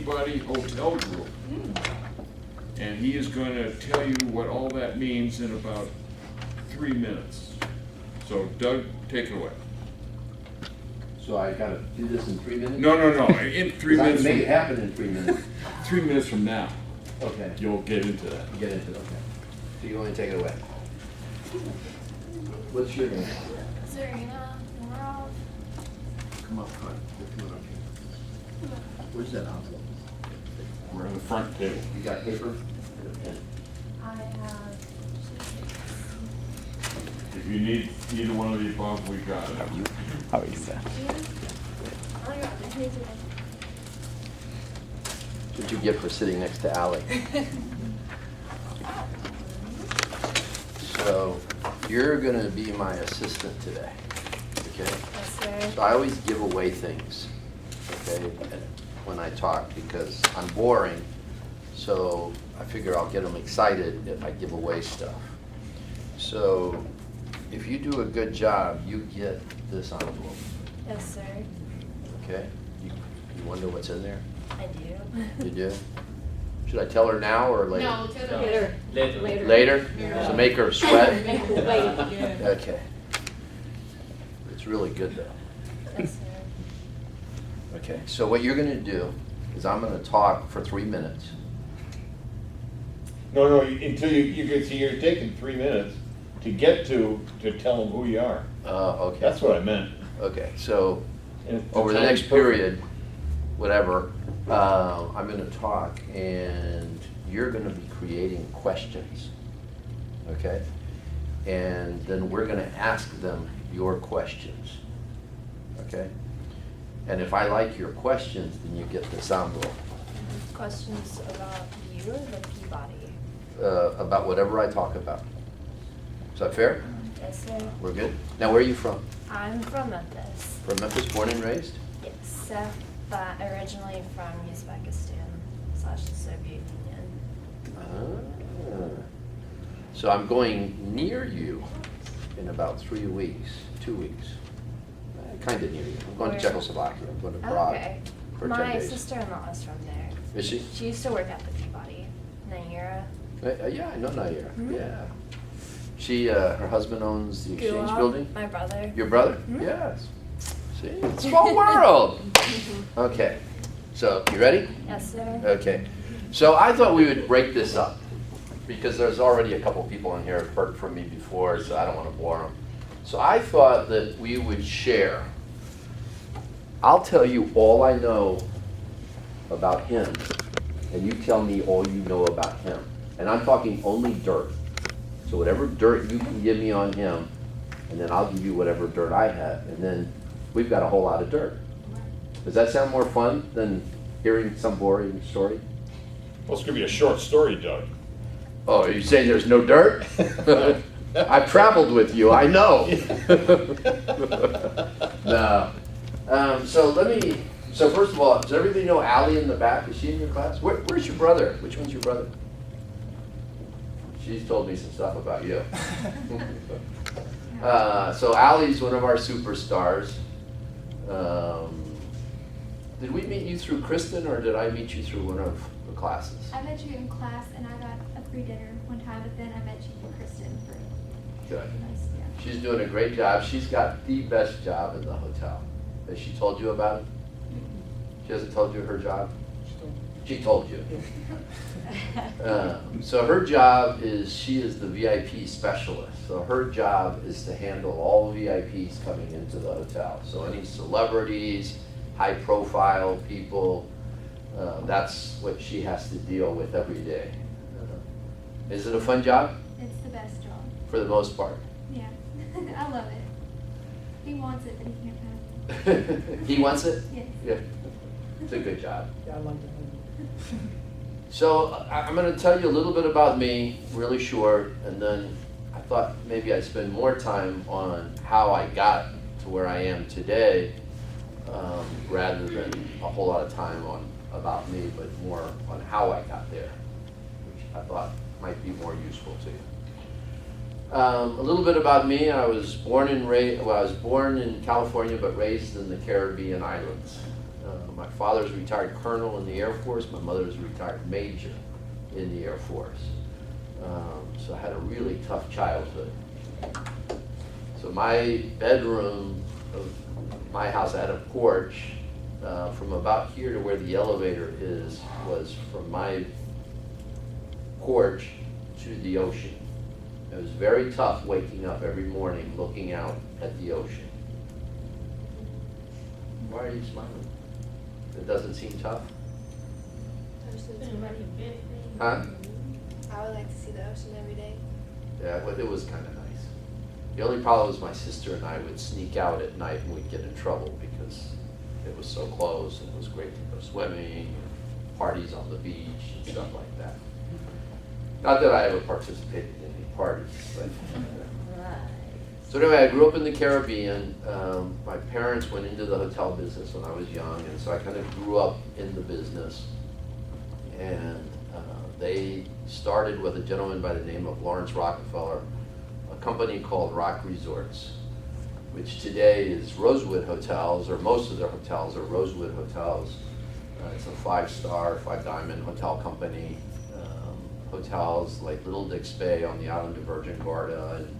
Peabody Hotel Group. And he is going to tell you what all that means in about 3 minutes. So Doug, take it away. So I gotta do this in 3 minutes? No, in 3 I minutes. can make it happen in 3 minutes. 3 minutes from now, Okay. you'll get into that. Get into it, okay. So you want to take it away? What's your name? Serena, Laurel. Come up front. Come on up here. Where's that envelope? We're on the front table. You got paper and a pen? I have If you need either one of the above, we got it. How are you, sir? What'd you get for sitting next to Ally? So you're gonna be my assistant today, okay? Yes, sir. So I always give away things, okay, when I talk because I'm boring. So I figure I'll get them excited if I give away stuff. So if you do a good job, you get this envelope, Yes, sir. okay? You wonder what's in there? I do. You do? Should I tell her now or later? No, later. Later. Later? Yeah. So make her sweat? Wait. Okay. It's really good though. Yes, sir. Okay, so what you're gonna do is I'm gonna talk for 3 minutes. No, until you get, see, you're taking 3 minutes to get to tell them who you are. Okay. That's what I meant. Okay, so And over the time's next perfect. period, whatever, I'm gonna talk and you're gonna be creating questions, okay? And then we're gonna ask them your questions, okay? And if I like your questions, then you get this envelope, Questions about you or the Peabody? about whatever I talk about. Is that fair? Yes, sir. We're good? Now, where are you from? I'm from Memphis. From Memphis, born and raised? Yes, but originally from Uzbekistan / the Soviet Union. Ah. So I'm going near you in about 3 weeks, 2 weeks. Kind of near you. I'm going to Where? Czechoslovakia. I'm going to Prague Okay. for 10 My days. sister-in-law is from there. Is she? She used to work at the Peabody. Naira. Yeah, I know Nair. Mhm. Yeah. She, her husband owns the Exchange Gulab, Building. My brother. Your brother? Mhm. Yes. See, it's a small world. Okay. So, you ready? Yes, sir. Okay. So I thought we would break this up because there's already a couple people in here who've heard from me before, so I don't want to bore them. So I thought that we would share. I'll tell you all I know about him, and you tell me all you know about him. And I'm talking only dirt. So whatever dirt you can give me on him, and then I'll give you whatever dirt I have, and then we've got a whole lot of dirt. Does that sound more fun than hearing some boring story? Well, it's gonna be a short story, Doug. Oh, are you saying there's no dirt? I've traveled with you, I know. No. So first of all, does everybody know Allie in the back? Is she in your class? Where's your brother? Which one's your brother? She's told me some stuff about you. So Allie's one of our superstars. Did we meet you through Kristen or did I meet you through one of the classes? I met you in class and I got a free dinner one time, but then I met you in Kristen for Good. nice, yeah. She's doing a great job. She's got the best job in the hotel. Has she told you about it? She hasn't told you her job? She told you. So her job is, she is the VIP specialist. So her job is to handle all VIPs coming into the hotel. So any celebrities, high profile people, that's what she has to deal with every day. Is it a fun job? It's the best job. For the most part. Yeah. I love it. He wants it, but he can't have it. He wants it? Yes. Yeah. It's a good job. Yeah, I like that. So I'm going to tell you a little bit about me, really short, and then I thought maybe I'd spend more time on how I got to where I am today, rather than a whole lot of time on about me, but more on how I got there, which I thought might be more useful to you. A little bit about me. I was born in California, but raised in the Caribbean islands. My father's a retired colonel in the Air Force. My mother's a retired major in the Air Force. So I had a really tough childhood. So my bedroom of my house, I had a porch from about here to where the elevator is, was from my porch to the ocean. It was very tough waking up every morning looking out at the ocean. Why are you smiling? It doesn't seem tough? Huh? I would like to see the ocean every day. Yeah, well, it was kind of nice. The only problem was my sister and I would sneak out at night and we'd get in trouble because it was so close and it was great to go swimming, parties on the beach and stuff like that. Not that I ever participated in any parties, but. So anyway, I grew up in the Caribbean. My parents went into the hotel business when I was young, and so I kind of grew up in the business. And they started with a gentleman by the name of Lawrence Rockefeller, a company called Rock Resorts, which today is Rosewood Hotels, or most of their hotels are Rosewood Hotels. It's a 5-star, 5-diamond hotel company. Hotels like Little Dick's Bay on the island of Virgin Gorda, and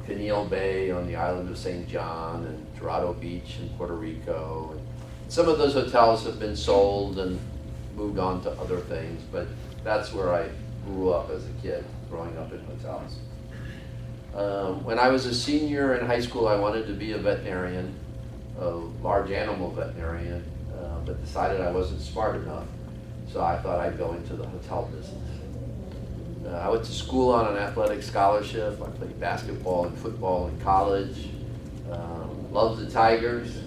Pineal Bay on the island of St. John, and Dorado Beach in Puerto Rico. And some of those hotels have been sold and moved on to other things, but that's where I grew up as a kid, growing up in hotels. When I was a senior in high school, I wanted to be a veterinarian, a large animal veterinarian, but decided I wasn't smart enough, so I thought I'd go into the hotel business. I went to school on an athletic scholarship. I played basketball and football in college. Loved the Tigers.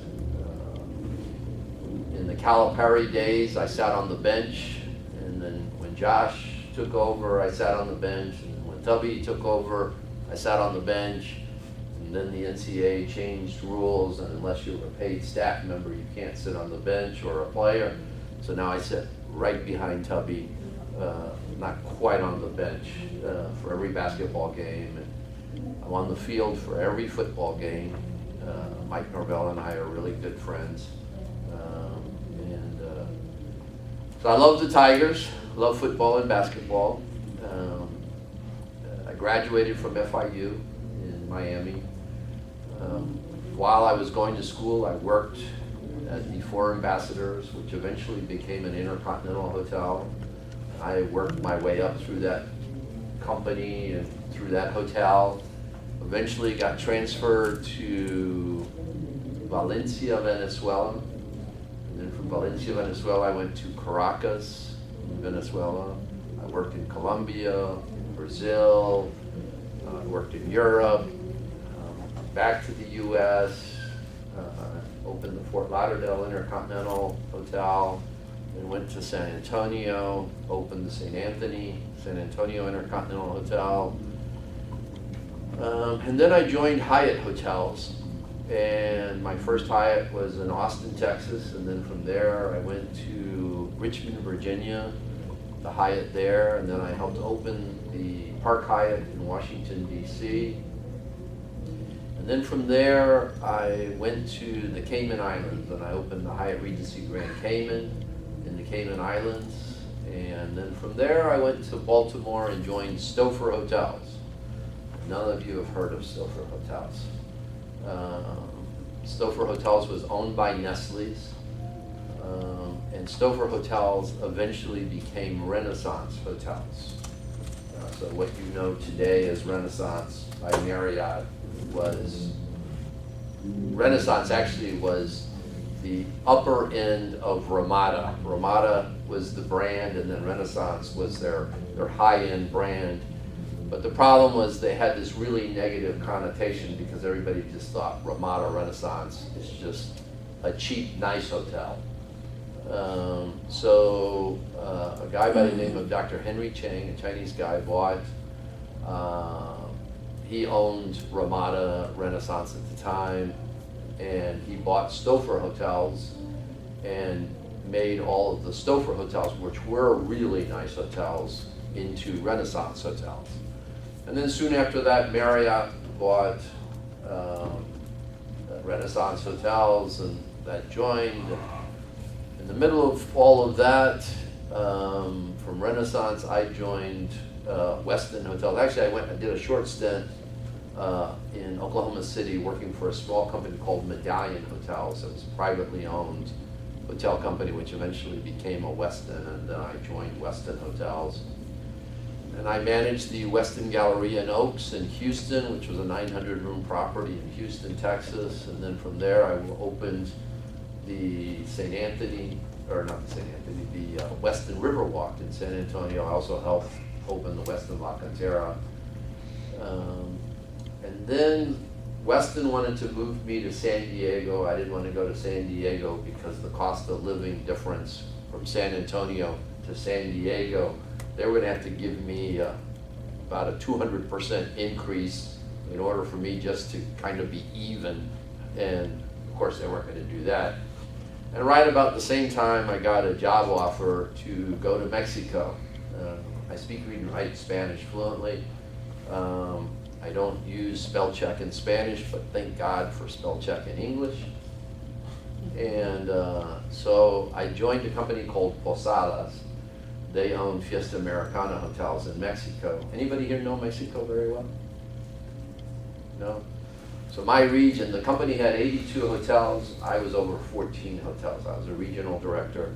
In the Calipari days, I sat on the bench, and then when Josh took over, I sat on the bench, and when Tubby took over, I sat on the bench, and then the NCAA changed rules, and unless you're a paid staff member, you can't sit on the bench or a player. So now I sit right behind Tubby, not quite on the bench for every basketball game, and I'm on the field for every football game. Mike Norvell and I are really good friends. So I love the Tigers, love football and basketball. I graduated from FIU in Miami. While I was going to school, I worked at the Four Ambassadors, which eventually became an Intercontinental Hotel. I worked my way up through that company and through that hotel. Eventually got transferred to Valencia, Venezuela. And then from Valencia, Venezuela, I went to Caracas, Venezuela. I worked in Colombia, Brazil, I worked in Europe, back to the US, opened the Fort Lauderdale Intercontinental Hotel, and went to San Antonio, opened the San Antonio Intercontinental Hotel. And then I joined Hyatt Hotels, and my first Hyatt was in Austin, Texas, and then from there I went to Richmond, Virginia, the Hyatt there, and then I helped open the Park Hyatt in Washington, D.C. And then from there I went to the Cayman Islands, and I opened the Hyatt Regency Grand Cayman in the Cayman Islands. And then from there I went to Baltimore and joined Stouffer Hotels. None of you have heard of Stouffer Hotels. Stouffer Hotels was owned by Nestle's, and Stouffer Hotels eventually became Renaissance Hotels. So what you know today as Renaissance by Marriott was, Renaissance actually was the upper end of Ramada. Ramada was the brand, and then Renaissance was their high-end brand. But the problem was they had this really negative connotation because everybody just thought Ramada Renaissance is just a cheap, nice hotel. So a guy by the name of Dr. Henry Chang, a Chinese guy, bought, he owned Ramada Renaissance at the time, and he bought Stouffer Hotels and made all of the Stouffer Hotels, which were really nice hotels, into Renaissance Hotels. And then soon after that, Marriott bought Renaissance Hotels, and that joined. In the middle of all of that, from Renaissance, I joined Westin Hotels. Actually, I did a short stint in Oklahoma City working for a small company called Medallion Hotels. It was a privately owned hotel company which eventually became a Westin, and then I joined Westin Hotels. And I managed the Westin Galleria in Oaks in Houston, which was a 900-room property in Houston, Texas. And then from there, I opened the St. Anthony, or not the St. Anthony, the Westin Riverwalk in San Antonio. I also helped open the Westin La Cantera. And then Westin wanted to move me to San Diego. I didn't want to go to San Diego because the cost of living difference from San Antonio to San Diego, they were going to have to give me about a 200% increase in order for me just to kind of be even. And of course, they weren't going to do that. And right about the same time, I got a job offer to go to Mexico. I speak, read, and write Spanish fluently. I don't use spell check in Spanish, but thank God for spell check in English. And so I joined a company called Posadas. They own Fiesta Americana hotels in Mexico. Anybody here know Mexico very well? No? So my region, the company had 82 hotels. I was over 14 hotels. I was a regional director.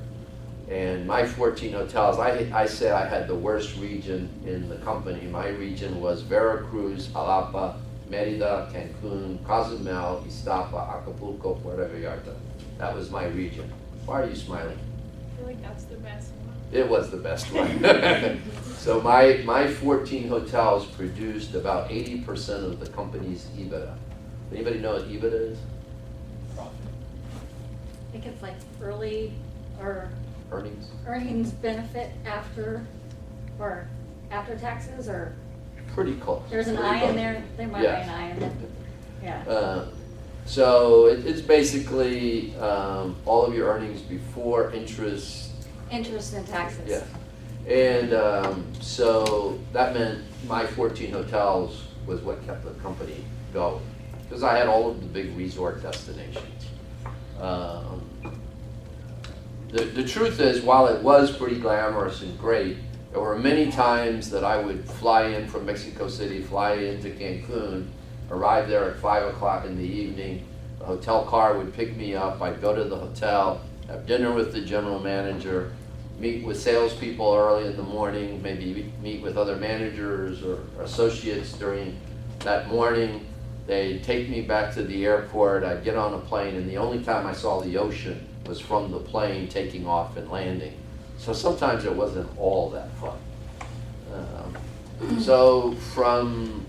And my 14 hotels, I say I had the worst region in the company. My region was Veracruz, Jalapa, Mérida, Cancun, Cozumel, Iztapa, Acapulco, Puerto Vallarta. That was my region. Why are you smiling? I feel like that's the best one. It was the best one. So my 14 hotels produced about 80% of the company's EBITDA. Anybody know what EBITDA is? I think it's like early or Earnings? earnings benefit after, or after taxes, or Pretty close. there's an Pretty I close. in there, there might be Yes. an I in there. Yeah. So it's basically all of your earnings before interest. Interest and taxes. Yeah. And so that meant my 14 hotels was what kept the company going, because I had all of the big resort destinations. The truth is, while it was pretty glamorous and great, there were many times that I would fly in from Mexico City, fly into Cancun, arrive there at 5 o'clock in the evening. The hotel car would pick me up. I'd go to the hotel, have dinner with the general manager, meet with salespeople early in the morning, maybe meet with other managers or associates during that morning. They'd take me back to the airport. I'd get on a plane, and the only time I saw the ocean was from the plane taking off and landing. So sometimes it wasn't all that fun. So from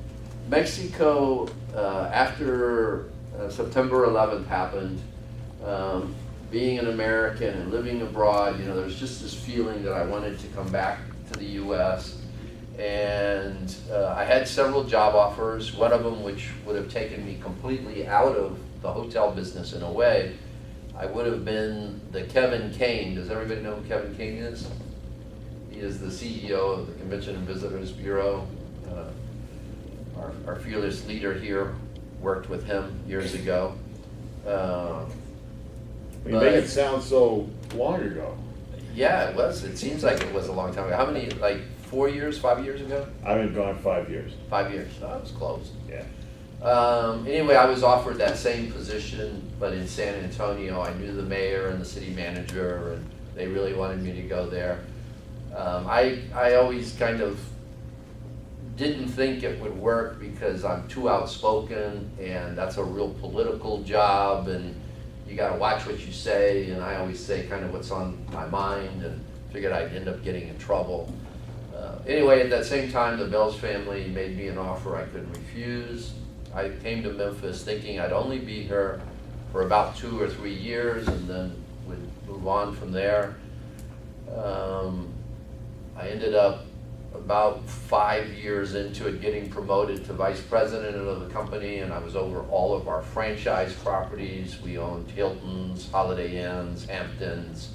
Mexico, after September 11th happened, being an American and living abroad, there's just this feeling that I wanted to come back to the US. And I had several job offers, one of them which would have taken me completely out of the hotel business in a way. I would have been the Kevin Kane. Does everybody know who Kevin Kane is? He is the CEO of the Convention and Visitors Bureau. Our fearless leader here worked with him years ago. You make it sound so long ago. Yeah, it was. It seems like it was a long time ago. How many, like 4 years, 5 years ago? I've been gone 5 years. 5 years. Oh, it was close. Yeah. Anyway, I was offered that same position, but in San Antonio. I knew the mayor and the city manager, and they really wanted me to go there. I always kind of didn't think it would work because I'm too outspoken, and that's a real political job, and you gotta watch what you say, and I always say kind of what's on my mind, and figured I'd end up getting in trouble. Anyway, at that same time, the Bells family made me an offer I couldn't refuse. I came to Memphis thinking I'd only be here for about 2 or 3 years and then would move on from there. I ended up about 5 years into it getting promoted to vice president of the company, and I was over all of our franchise properties. We owned Hilton's, Holiday Inns, Hamptons,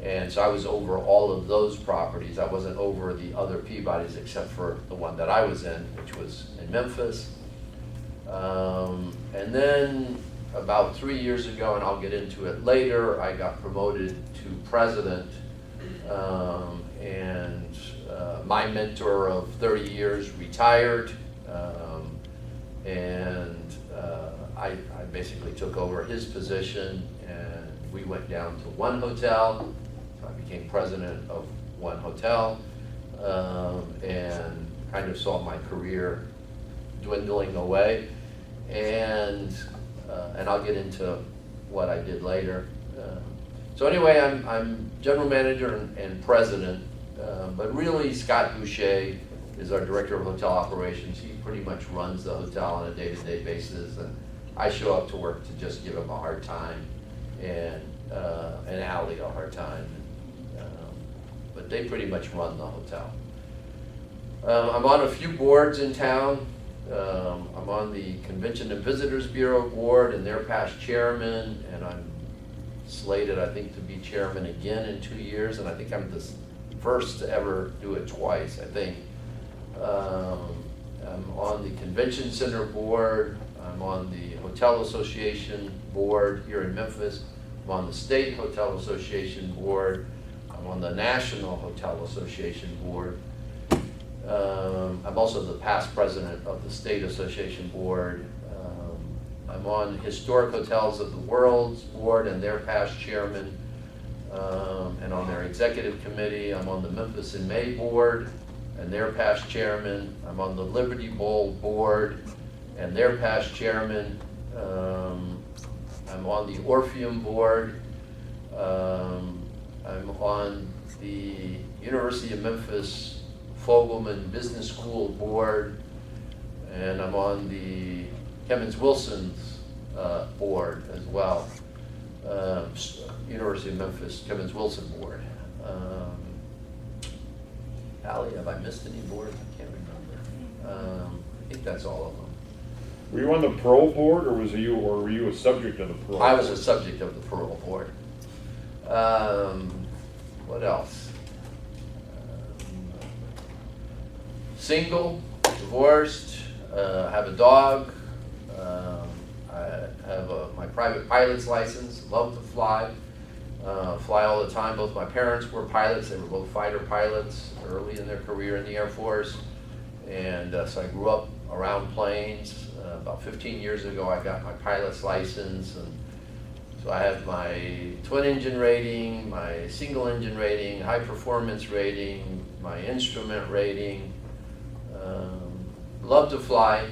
and so I was over all of those properties. I wasn't over the other Peabodys except for the one that I was in, which was in Memphis. And then about 3 years ago, and I'll get into it later, I got promoted to president. And my mentor of 30 years retired. And I basically took over his position, and we went down to one hotel. I became president of one hotel, and kind of saw my career dwindling away. And I'll get into what I did later. So anyway, I'm general manager and president, but really Scott Boucher is our director of hotel operations. He pretty much runs the hotel on a day-to-day basis, and I show up to work to just give him a hard time, and Ally a hard time. But they pretty much run the hotel. I'm on a few boards in town. I'm on the Convention and Visitors Bureau board, and they're past chairman, and I'm slated, I think, to be chairman again in 2 years, and I think I'm the first to ever do it twice, I think. I'm on the Convention Center board. I'm on the Hotel Association board here in Memphis. I'm on the State Hotel Association board. I'm on the National Hotel Association board. I'm also the past president of the State Association board. I'm on Historic Hotels of the World's board and their past chairman, and on their executive committee. I'm on the Memphis in May board and their past chairman. I'm on the Liberty Bowl board and their past chairman. I'm on the Orpheum board. I'm on the University of Memphis Fogelman Business School board, and I'm on the Kemmons-Wilson's board as well. University of Memphis Kemmons-Wilson board. Ally, have I missed any boards? I can't remember. I think that's all of them. Were you on the parole board, or were you a subject of the parole? I was a subject of the parole board. What else? Single, divorced, have a dog. I have my private pilot's license, love to fly. Fly all the time. Both my parents were pilots. They were both fighter pilots early in their career in the Air Force. And so I grew up around planes. About 15 years ago, I got my pilot's license. And so I have my twin engine rating, my single engine rating, high performance rating, my instrument rating. Love to fly.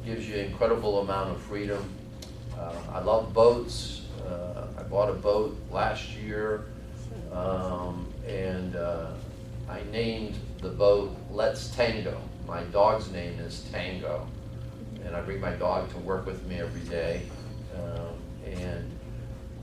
Gives you an incredible amount of freedom. I love boats. I bought a boat last year, and I named the boat Let's Tango. My dog's name is Tango, and I bring my dog to work with me every day. And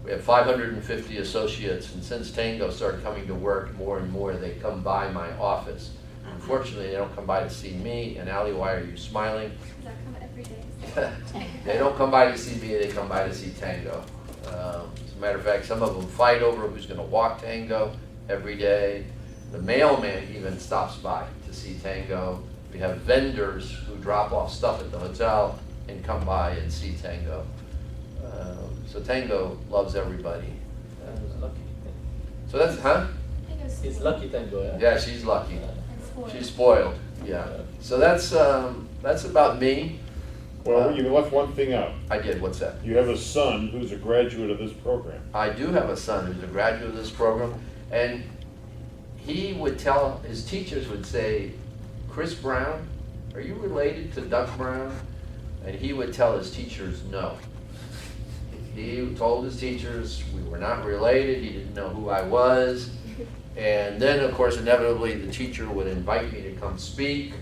we have 550 associates, and since Tango started coming to work more and more, they come by my office. Unfortunately, they don't come by to see me. And Ally, why are you smiling? Because I come every day. They don't come by to see me, they come by to see Tango. As a matter of fact, some of them fight over who's going to walk Tango every day. The mailman even stops by to see Tango. We have vendors who drop off stuff at the hotel and come by and see Tango. So Tango loves everybody. Tango's lucky. So that's, huh? He's lucky, Tango, yeah? Yeah, she's lucky. And spoiled. She's spoiled, yeah. So that's about me. Well, you left one thing out. I did, what's that? You have a son who's a graduate of this program. I do have a son who's a graduate of this program, and he would tell, his teachers would say, Chris Browne, are you related to Doug Browne? And he would tell his teachers no. He told his teachers we were not related, he didn't know who I was. And then, of course, inevitably, the teacher would invite me to come speak.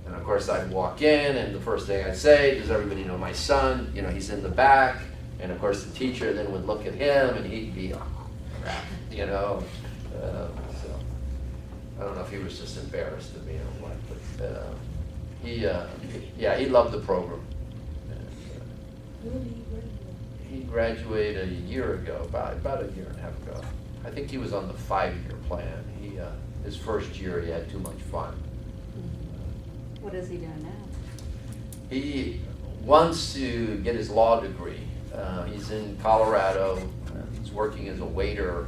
And of course, I'd walk in, and the first thing I'd say, does everybody know my son? You know, he's in the back. And of course, the teacher then would look at him, and he'd be, you know. So I don't know if he was just embarrassed of me or what, but he loved the program. He graduated a year ago, about a year and a half ago. I think he was on the 5-year plan. His first year, he had too much fun. What is he doing now? He wants to get his law degree. He's in Colorado. He's working as a waiter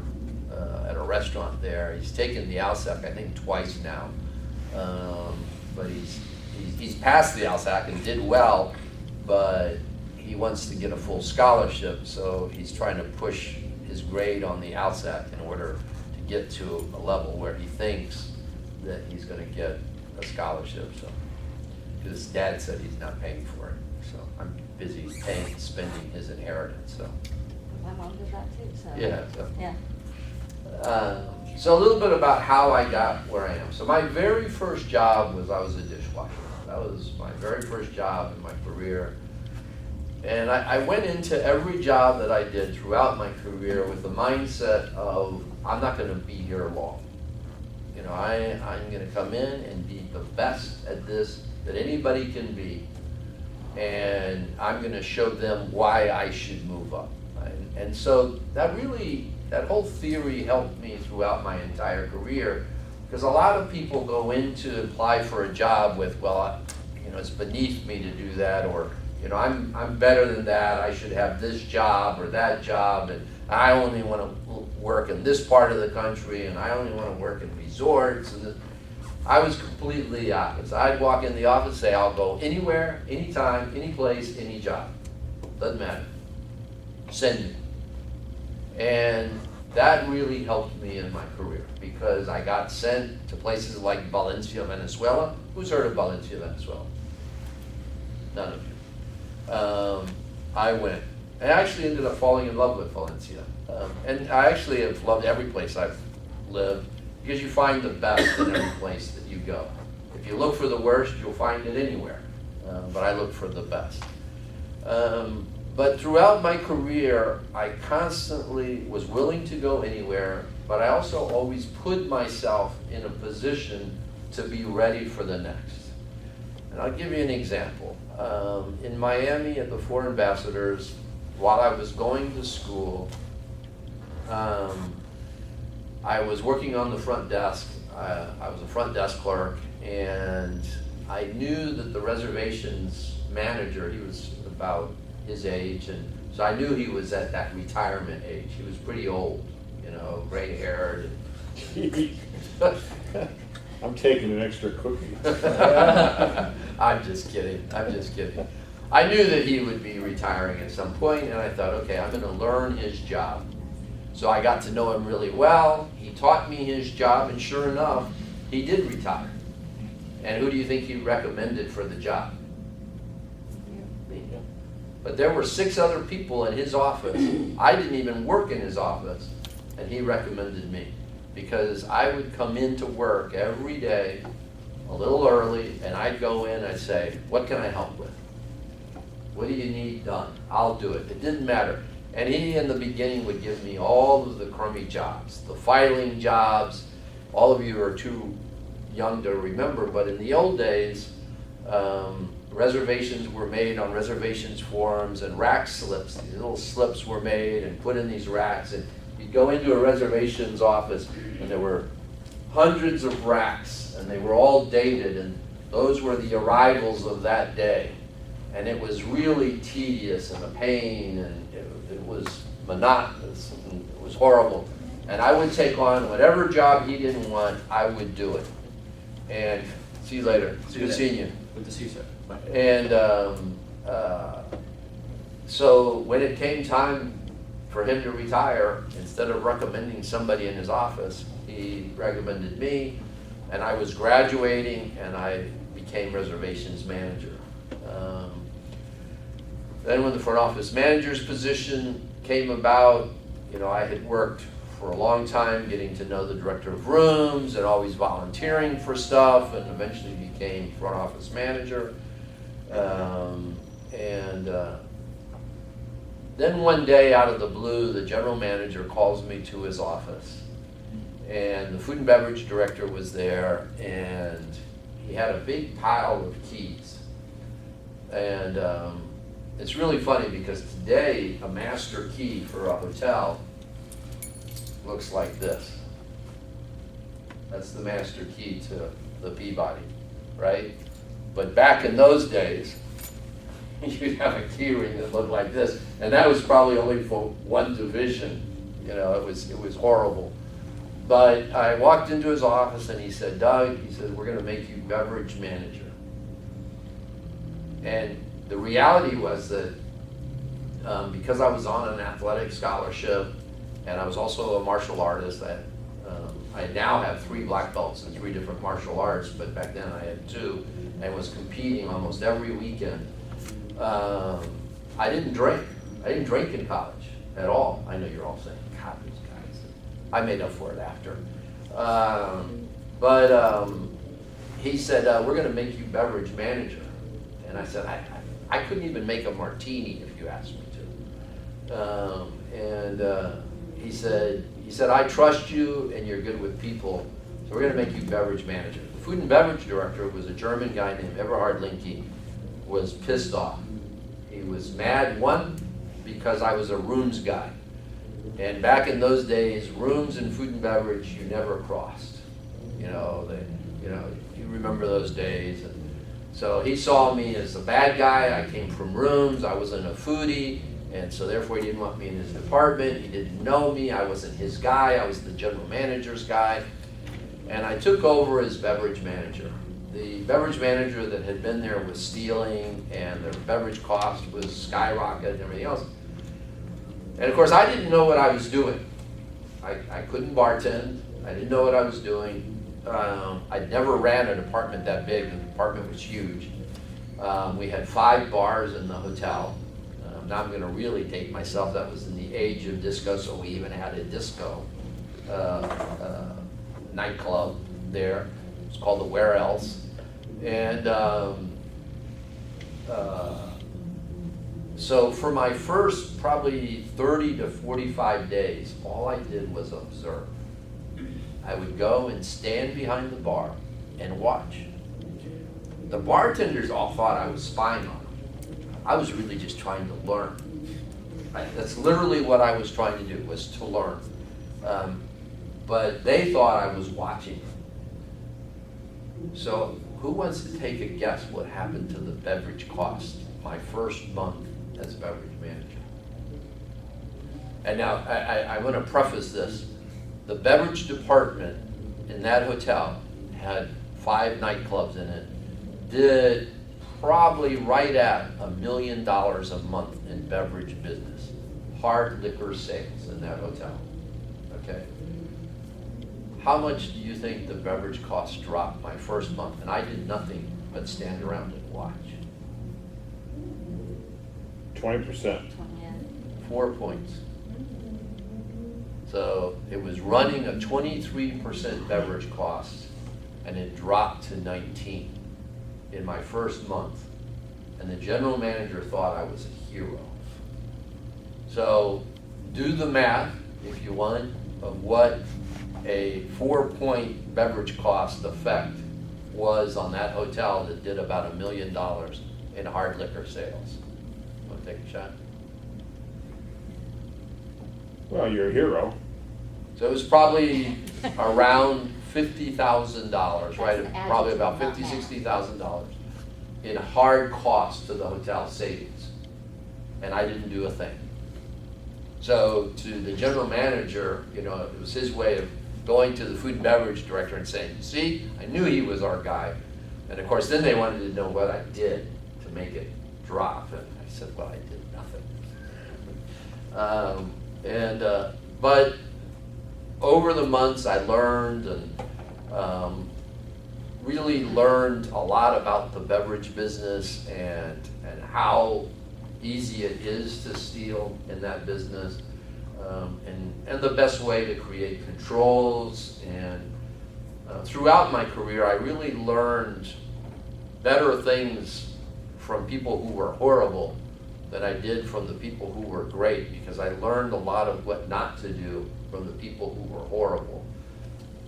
at a restaurant there. He's taken the LSAC, I think, twice now. But he's passed the LSAC and did well, but he wants to get a full scholarship, so he's trying to push his grade on the LSAC in order to get to a level where he thinks that he's going to get a scholarship. So, because his dad said he's not paying for it, so I'm busy spending his inheritance. So My mom did that too, so. yeah. So. Yeah. So a little bit about how I got where I am. So my very first job was I was a dishwasher. That was my very first job in my career. And I went into every job that I did throughout my career with the mindset of, I'm not gonna be here long. You know, I'm gonna come in and be the best at this that anybody can be. And I'm gonna show them why I should move up. And so that whole theory helped me throughout my entire career, because a lot of people go in to apply for a job with, well, you know, it's beneath me to do that, or, you know, I'm better than that, I should have this job or that job, and I only want to work in this part of the country, and I only want to work in resorts. And I was completely opposite. I'd walk in the office and say, I'll go anywhere, anytime, any place, any job. Doesn't matter. Send me. And that really helped me in my career, because I got sent to places like Valencia, Venezuela. Who's heard of Valencia, Venezuela? None of you. I went. I actually ended up falling in love with Valencia. And I actually have loved every place I've lived, because you find the best in every place that you go. If you look for the worst, you'll find it anywhere. But I look for the best. But throughout my career, I constantly was willing to go anywhere, but I also always put myself in a position to be ready for the next. And I'll give you an example. In Miami at the Four Ambassadors, while I was going to school, I was working on the front desk. I was a front desk clerk, and I knew that the reservations manager, he was about his age, and so I knew he was at that retirement age. He was pretty old, you know, gray-haired. I'm taking an extra cookie. I'm just kidding. I'm just kidding. I knew that he would be retiring at some point, and I thought, okay, I'm going to learn his job. So I got to know him really well. He taught me his job, and sure enough, he did retire. And who do you think he recommended for the job? Me. But there were 6 other people in his office. I didn't even work in his office, and he recommended me, because I would come into work every day a little early, and I'd go in and I'd say, what can I help with? What do you need done? I'll do it. It didn't matter. And he, in the beginning, would give me all of the crummy jobs, the filing jobs. All of you are too young to remember, but in the old days, reservations were made on reservations forms, and rack slips. These little slips were made and put in these racks, and you'd go into a reservations office, and there were hundreds of racks, and they were all dated, and those were the arrivals of that day. And it was really tedious and a pain, and it was monotonous, and it was horrible. And I would take on whatever job he didn't want, I would do it. And see you later. Good seeing you. Good to see you, sir. Bye. And so when it came time for him to retire, instead of recommending somebody in his office, he recommended me, and I was graduating, and I became reservations manager. Then when the front office manager's position came about, you know, I had worked for a long time getting to know the director of rooms and always volunteering for stuff, and eventually became front office manager. Then one day, out of the blue, the general manager calls me to his office, and the food and beverage director was there, and he had a big pile of keys. And it's really funny, because today a master key for a hotel looks like this. That's the master key to the Peabody, right? But back in those days, you'd have a key ring that looked like this. And that was probably only for one division, you know, it was horrible. But I walked into his office and he said, Doug, he said, we're gonna make you beverage manager. And the reality was that because I was on an athletic scholarship and I was also a martial artist, I now have 3 black belts in 3 different martial arts, but back then I had 2 and was competing almost every weekend. I didn't drink. I didn't drink in college at all. I know you're all saying, God, these guys. I made up for it after. He said, we're gonna make you beverage manager. And I said, I couldn't even make a martini if you asked me to. He said, I trust you and you're good with people, so we're gonna make you beverage manager. The food and beverage director was a German guy named Eberhard Linke, was pissed off. He was mad, one, because I was a rooms guy. And back in those days, rooms and food and beverage, you never crossed. You remember those days. And so he saw me as a bad guy. I came from rooms, I wasn't a foodie, and so therefore he didn't want me in his department. He didn't know me, I wasn't his guy, I was the general manager's guy. And I took over as beverage manager. The beverage manager that had been there was stealing, and their beverage cost was skyrocketing and everything else. And of course, I didn't know what I was doing. I couldn't bartend. I didn't know what I was doing. I'd never ran a department that big. The department was huge. We had 5 bars in the hotel. Now I'm going to really date myself. That was in the age of disco, so we even had a disco nightclub there. It's called the Where Else. And so for my first probably 30 to 45 days, all I did was observe. I would go and stand behind the bar and watch. The bartenders all thought I was spying on them. I was really just trying to learn. That's literally what I was trying to do, was to learn. But they thought I was watching them. So who wants to take a guess what happened to the beverage cost my first month as beverage manager? And now I want to preface this. The beverage department in that hotel had 5 nightclubs in it, did probably right at $1 million a month in beverage business, hard liquor sales in that hotel, okay? How much do you think the beverage costs dropped my first month? And I did nothing but stand around and watch. 20%. 4 points. So it was running a 23% beverage cost, and it dropped to 19 in my first month. And the general manager thought I was a hero. So do the math, if you want, of what a 4-point beverage cost effect was on that hotel that did about $1 million in hard liquor sales. Want to take a shot? Well, you're a hero. So it was probably around $50,000, right? That's the Probably about attitude $50,000, about $60,000 in hard cost to the hotel savings. And I didn't do a thing. So to the general manager, it was his way of going to the food and beverage director and saying, see, I knew he was our guy. And of course, then they wanted to know what I did to make it drop. And I said, well, I did nothing. But over the months, I learned and really learned a lot about the beverage business and how easy it is to steal in that business, and the best way to create controls. And throughout my career, I really learned better things from people who were horrible than I did from the people who were great, because I learned a lot of what not to do from the people who were horrible.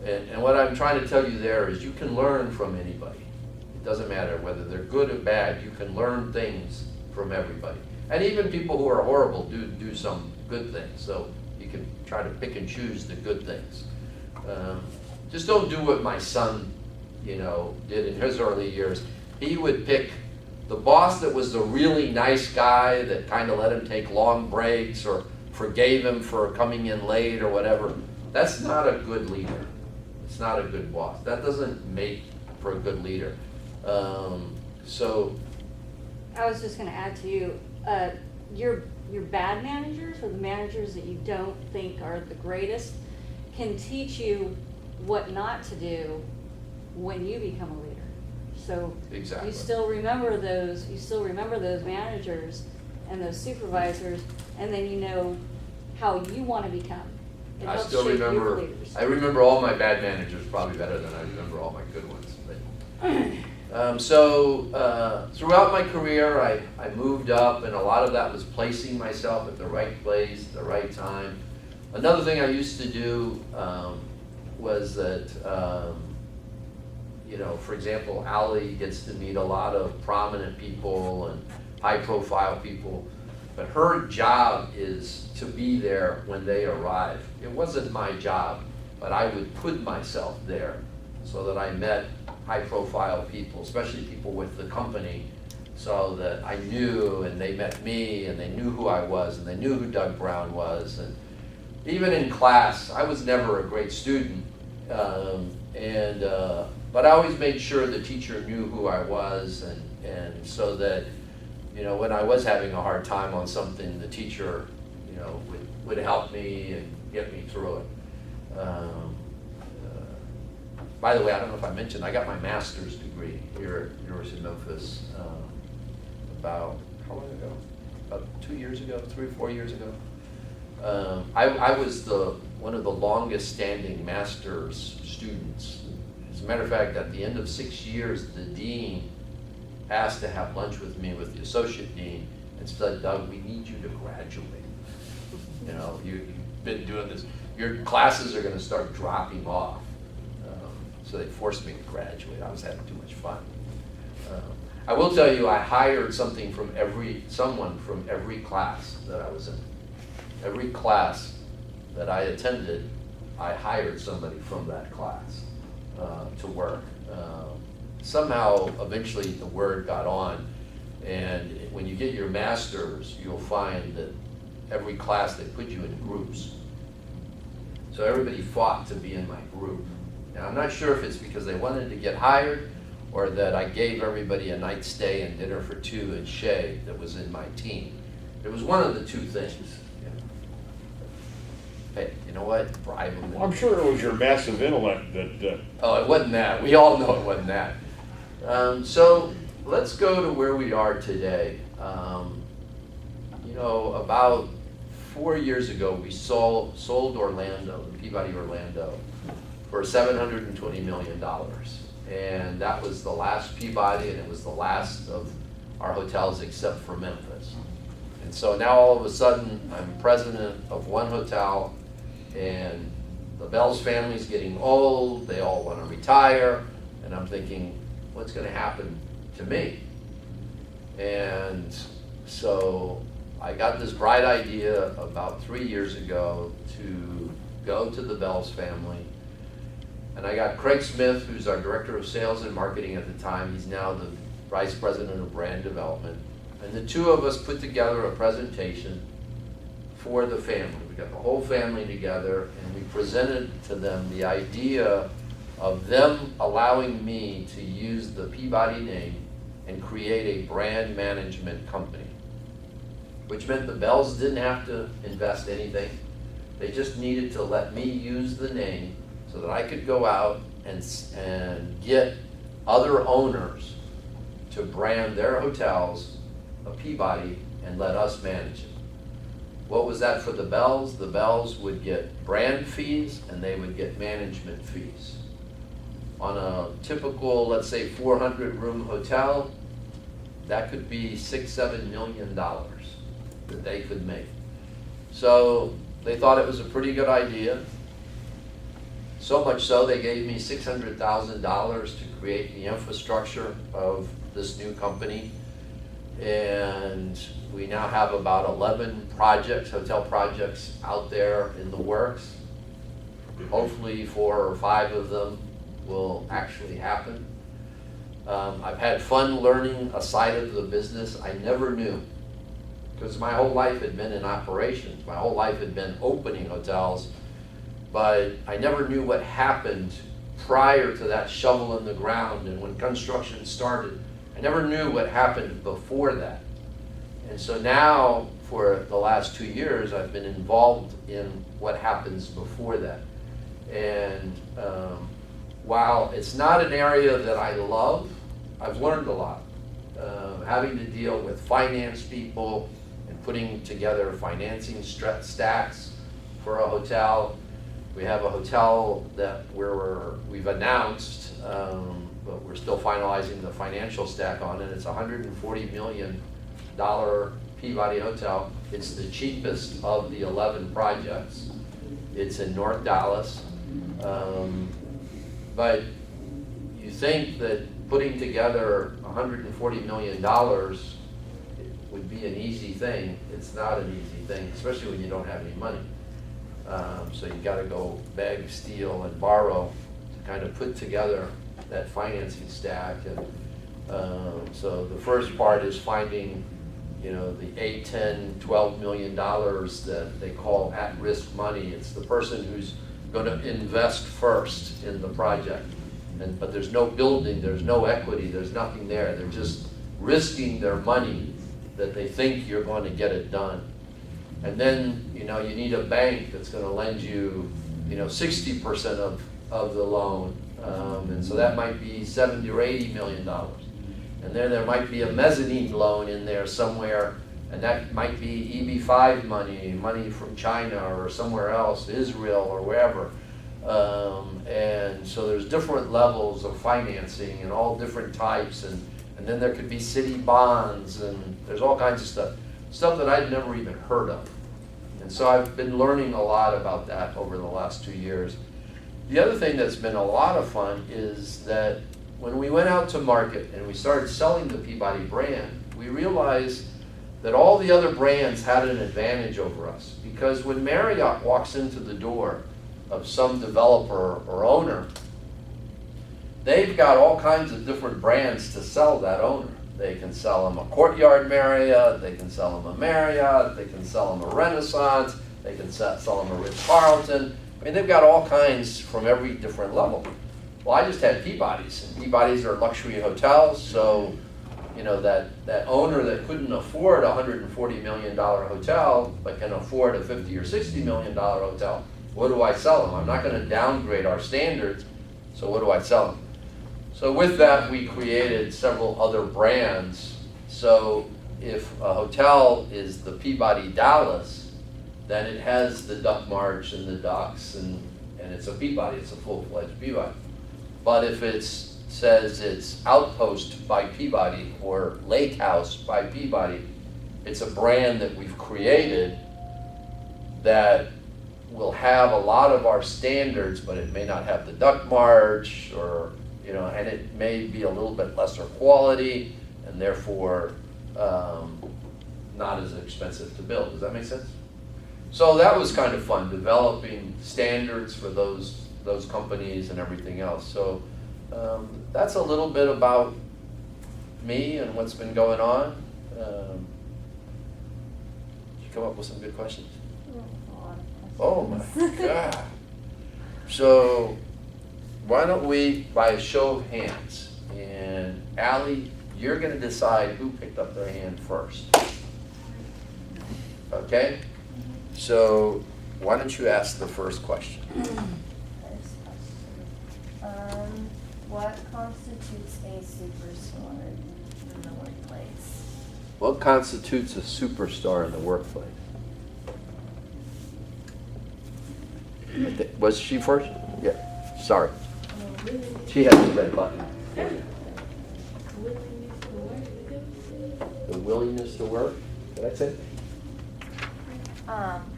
And what I'm trying to tell you there is you can learn from anybody. It doesn't matter whether they're good or bad, you can learn things from everybody. And even people who are horrible do some good things, so you can try to pick and choose the good things. Just don't do what my son, did in his early years. He would pick the boss that was the really nice guy that kind of let him take long breaks or forgave him for coming in late or whatever, that's not a good leader. It's not a good boss. That doesn't make for a good leader. So I was just gonna add to you, your bad managers or the managers that you don't think are the greatest can teach you what not to do when you become a leader. So Exactly. you still remember those managers and those supervisors, and then you know how you wanna become. It I helps still shape your remember, leaders. I remember all my bad managers probably better than I remember all my good ones. But, throughout my career, I moved up, and a lot of that was placing myself at the right place, at the right time. Another thing I used to do was that, for example, Allie gets to meet a lot of prominent people and high-profile people, but her job is to be there when they arrive. It wasn't my job, but I would put myself there so that I met high-profile people, especially people with the company, so that I knew, and they met me, and they knew who I was, and they knew who Doug Browne was. And even in class, I was never a great student, but I always made sure the teacher knew who I was, and so that, when I was having a hard time on something, the teacher, would help me and get me through it. By the way, I don't know if I mentioned, I got my master's degree here at University of Memphis about, how long ago? About 2 years ago, 3 or 4 years ago. I was one of the longest standing master's students. As a matter of fact, at the end of 6 years, the dean asked to have lunch with me with the associate dean and said, Doug, we need you to graduate. You've been doing this. Your classes are going to start dropping off. So they forced me to graduate. I was having too much fun. I will tell you, I hired someone from every class that I was in. Every class that I attended, I hired somebody from that class to work. Somehow, eventually, the word got on, and when you get your master's, you'll find that every class, they put you in groups. So everybody fought to be in my group. Now, I'm not sure if it's because they wanted to get hired or that I gave everybody a night stay and dinner for two at Shea that was in my team. It was one of the two things. Hey, you know what? Bribe them. I'm sure it was your massive intellect that, Oh, it wasn't that. We all know it wasn't that. So let's go to where we are today. About 4 years ago, we sold Orlando, Peabody Orlando, for $720 million. And that was the last Peabody, and it was the last of our hotels except for Memphis. And so now all of a sudden, I'm president of one hotel, and the Bells family's getting old, they all want to retire, and I'm thinking, what's going to happen to me? And so I got this bright idea about 3 years ago to go to the Bells family. And I got Craig Smith, who's our director of sales and marketing at the time. He's now the vice president of brand development. And the two of us put together a presentation for the family. We got the whole family together, and we presented to them the idea of them allowing me to use the Peabody name and create a brand management company, which meant the Bells didn't have to invest anything. They just needed to let me use the name so that I could go out and get other owners to brand their hotels a Peabody and let us manage it. What was that for the Bells? The Bells would get brand fees and they would get management fees. On a typical, let's say 400 room hotel, that could be $6-7 million that they could make. So they thought it was a pretty good idea. So much so, they gave me $600,000 to create the infrastructure of this new company. And we now have about 11 projects, hotel projects out there in the works. Hopefully 4 or 5 of them will actually happen. I've had fun learning a side of the business I never knew. Because my whole life had been in operations. My whole life had been opening hotels. But I never knew what happened prior to that shovel in the ground and when construction started. I never knew what happened before that. And so now, for the last 2 years, I've been involved in what happens before that. And while it's not an area that I love, I've learned a lot. Having to deal with finance people and putting together financing stacks for a hotel. We have a hotel that we've announced, but we're still finalizing the financial stack on it. It's a $140 million Peabody Hotel. It's the cheapest of the 11 projects. It's in North Dallas. But you think that putting together $140 million would be an easy thing. It's not an easy thing, especially when you don't have any money. So you got to go beg, steal, and borrow to kind of put together that financing stack. And so the first part is finding, the $8, $10, $12 million that they call at-risk money. It's the person who's going to invest first in the project. But there's no building, there's no equity, there's nothing there. They're just risking their money that they think you're going to get it done. And then, you need a bank that's going to lend you, 60% of the loan. And so that might be $70 or $80 million. And then there might be a mezzanine loan in there somewhere, and that might be EB5 money from China or somewhere else, Israel or wherever. And so there's different levels of financing and all different types, and then there could be city bonds, and there's all kinds of stuff that I'd never even heard of. And so I've been learning a lot about that over the last 2 years. The other thing that's been a lot of fun is that when we went out to market and we started selling the Peabody brand, we realized that all the other brands had an advantage over us. Because when Marriott walks into the door of some developer or owner, they've got all kinds of different brands to sell that owner. They can sell them a Courtyard Marriott, they can sell them a Marriott, they can sell them a Renaissance, they can sell them a Ritz-Carlton. I mean, they've got all kinds from every different level. Well, I just had Peabody's, and Peabody's are luxury hotels, so that owner that couldn't afford a $140 million hotel, but can afford a $50 or $60 million hotel, what do I sell them? I'm not going to downgrade our standards, so what do I sell them? So with that, we created several other brands. So if a hotel is the Peabody Dallas, then it has the Duck March and the Ducks, and it's a Peabody, it's a full-fledged Peabody. But if it says it's Outpost by Peabody or Lake House by Peabody, it's a brand that we've created that will have a lot of our standards, but it may not have the Duck March, or and it may be a little bit lesser quality, and therefore not as expensive to build. Does that make sense? So that was kind of fun, developing standards for those companies and everything else. So that's a little bit about me and what's been going on. Did you come up with some good questions? Oh my God. So why don't we, by a show of hands, and Allie, you're going to decide who picked up their hand first. Okay? So why don't you ask the first question? What constitutes a superstar in the workplace? What constitutes a superstar in the workplace? Was she first? Yeah, sorry. She has the red button. The willingness to work? Did I say?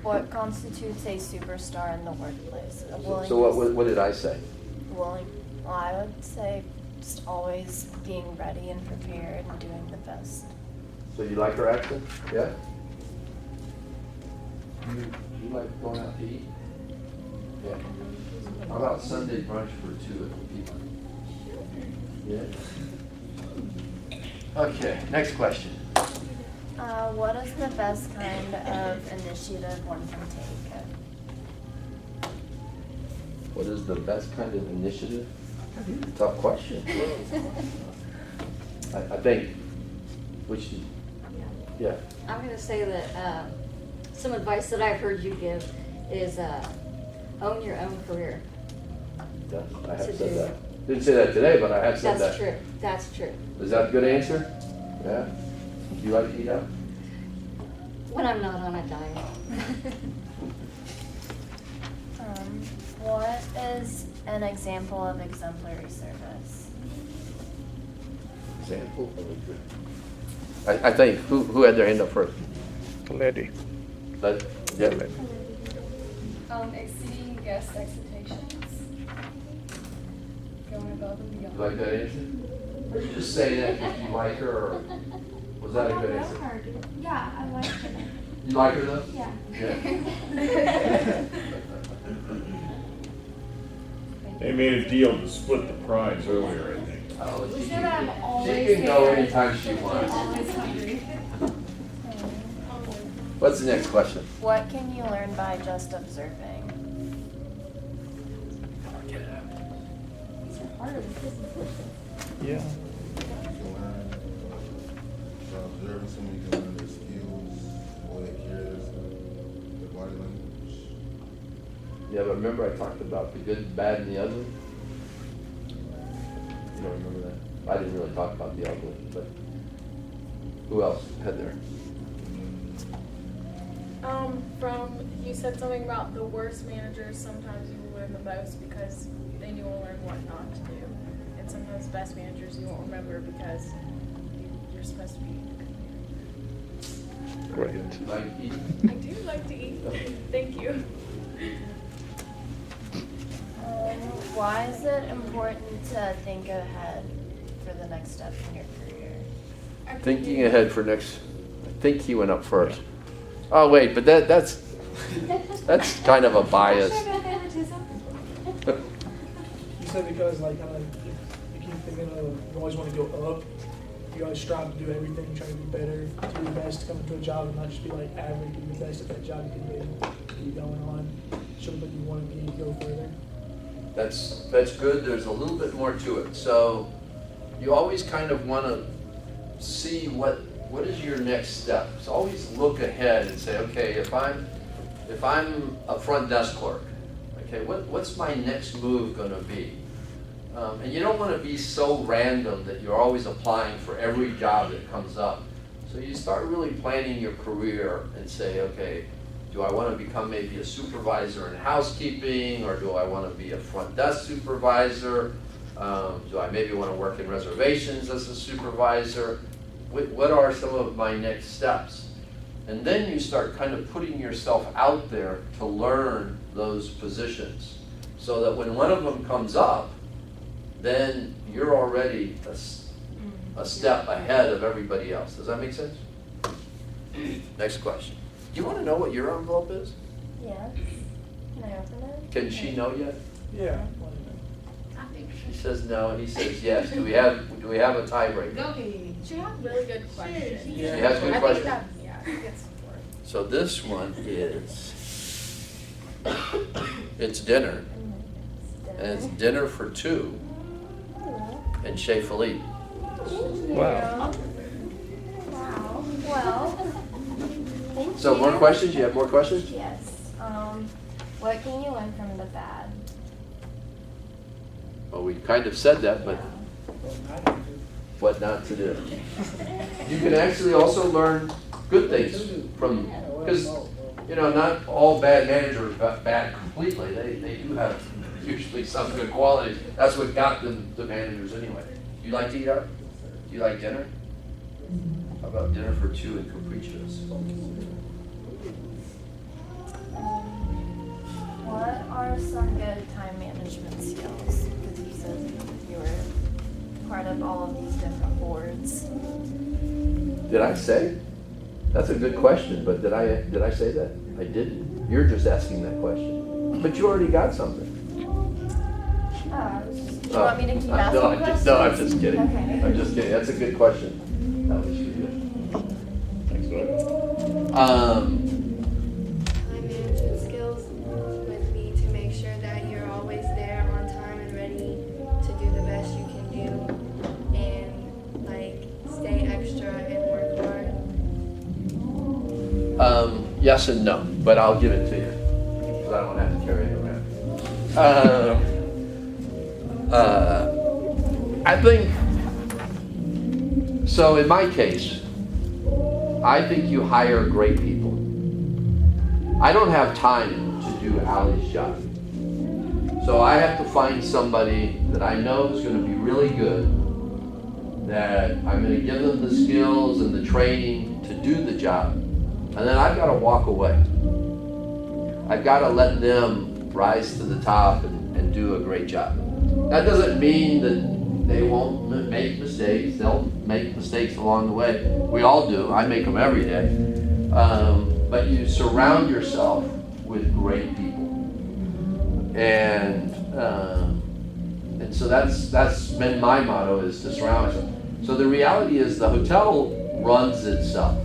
What constitutes a superstar in the workplace? So what did I say? Well, I would say just always being ready and prepared and doing the best. So you like her accent? Yeah? You like going out to eat? Yeah. How about Sunday brunch for two at the Peabody? Yeah? Okay, next question. What is the best kind of initiative one can take? What is the best kind of initiative? Tough question. I think, which, yeah, I'm gonna say that, some advice that I've heard you give is, own your own career. I have said that. Didn't say that today, but I have said that. That's true, that's true. Is that a good answer? Yeah? You like to eat out? When I'm not on a diet. What is an example of exemplary service? Example of a good. I think, who had their hand up first? Lady. Yeah. Exceeding guest expectations. Going above and You beyond. like that answer? Or you just say that because you like her, or was that a good answer? Yeah, I like her. You like her though? Yeah. Yeah. They made a deal to split the prize earlier, I think. Oh, We she said I'm can- always She can go there. anytime she I'm wants. always hungry. What's the next question? What can you learn by just observing? These are harder than physics. Yeah. Observing someone, you can learn their skills, the way they carry themselves, their body language. Yeah, but remember I talked about the good, bad, and the ugly? You don't remember that? I didn't really talk about the ugly, but who else had there? You said something about the worst managers, sometimes you will learn the most because then you will learn what not to do. And sometimes best managers you won't remember because you're supposed to be a good manager. Great. Like eat? I do like to eat. Thank you. Why is it important to think ahead for the next step in your career? Thinking ahead for next, I think he went up first. Oh, wait, but that's kind of a bias. You said because like kind of you keep thinking of you always want to go up. You always strive to do everything, try to be better, do your best to come into a job and not just be like average. Do your best at that job you can do, keep going on, show that you want to be, go further. That's good. There's a little bit more to it. So you always kind of want to see what is your next step. So always look ahead and say, okay, if I'm a front desk clerk, okay, what's my next move going to be? And you don't want to be so random that you're always applying for every job that comes up. So you start really planning your career and say, okay, do I want to become maybe a supervisor in housekeeping, or do I want to be a front desk supervisor? Do I maybe want to work in reservations as a supervisor? What are some of my next steps? And then you start kind of putting yourself out there to learn those positions, so that when one of them comes up, then you're already a step ahead of everybody else. Does that make sense? Next question. Do you want to know what your envelope is? Yes. Can I open it? Can she know yet? Yeah. I think She says no, he says yes. Do we have a tiebreaker? Go ahead. She had really good questions. She has good I questions. think that, yeah, I think it's important. So this one is, it's dinner, and it's dinner for two in Chez Philippe. Wow. Wow. Well, thank So you. more questions? You have more questions? Yes. What can you learn from the bad? Well, we kind of said that, but what not to do. You can actually also learn good things from, because, you know, not all bad managers are bad completely. They do have usually some good qualities. That's what got them the managers anyway. You like to eat out? Do you like dinner? How about dinner for two and capriccios? What are some good time management skills? Because you said you were part of all of these different boards. Did I say? That's a good question, but did I say that? I didn't. You're just asking that question. But you already got something. Do you want me to keep asking questions? No, I'm just kidding. Okay. I'm just kidding. That's a good question. That was for you. Thanks, bud. Time management skills would be to make sure that you're always there on time and ready to do the best you can do, and like stay extra and work hard. Yes and no, but I'll give it to you, because I don't have to carry it around. I think, so in my case, I think you hire great people. I don't have time to do Allie's job. So I have to find somebody that I know is going to be really good, that I'm going to give them the skills and the training to do the job. And then I've got to walk away. I've got to let them rise to the top and do a great job. That doesn't mean that they won't make mistakes. They'll make mistakes along the way. We all do. I make them every day. But you surround yourself with great people. And so that's been my motto, is to surround myself. So the reality is the hotel runs itself.